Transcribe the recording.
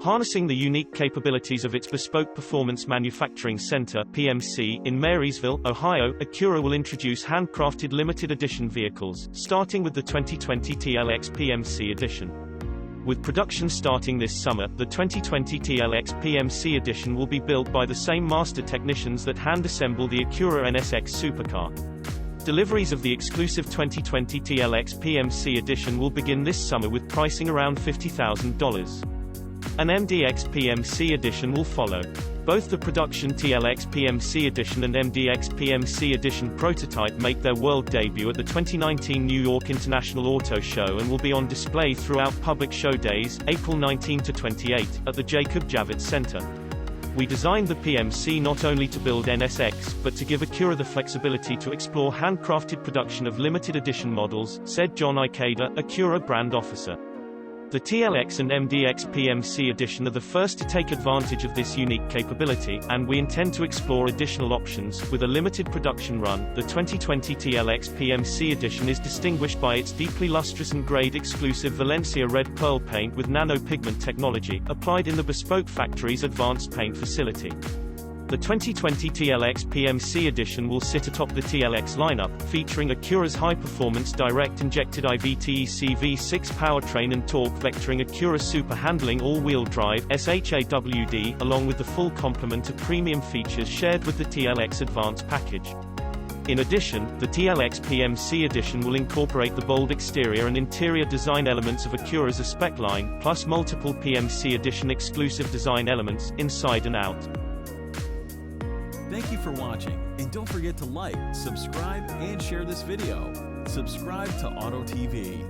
Harnessing the unique capabilities of its Bespoke Performance Manufacturing Center (PMC) in Marysville, Ohio, Acura will introduce handcrafted limited edition vehicles, starting with the 2020 TLX PMC Edition. With production starting this summer, the 2020 TLX PMC Edition will be built by the same master technicians that hand-assemble the Acura NSX supercar. Deliveries of the exclusive 2020 TLX PMC Edition will begin this summer with pricing around $50,000. An MDX PMC Edition will follow. Both the production TLX PMC Edition and MDX PMC Edition prototype make their world debut at the 2019 New York International Auto Show and will be on display throughout public show days, April 19 to 28, at the Jacob Javits Center. We designed the PMC not only to build NSX, but to give Acura the flexibility to explore handcrafted production of limited edition models, said Jon Ikeda, Acura Brand Officer. The TLX and MDX PMC Edition are the first to take advantage of this unique capability, and we intend to explore additional options. With a limited production run, the 2020 TLX PMC Edition is distinguished by its deeply lustrous and grade-exclusive Valencia red pearl paint with nano-pigment technology, applied in the Bespoke factory's advanced paint facility. The 2020 TLX PMC Edition will sit atop the TLX lineup, featuring Acura's high-performance direct-injected IVTEC V6 powertrain and torque vectoring Acura Super Handling all-wheel drive (SHAWD), along with the full complement of premium features shared with the TLX Advanced package. In addition, the TLX PMC Edition will incorporate the bold exterior and interior design elements of Acura's A-Spec line, plus multiple PMC Edition exclusive design elements, inside and out. Thank you for watching, and don't forget to like, subscribe, and share this video. Subscribe to Auto TV.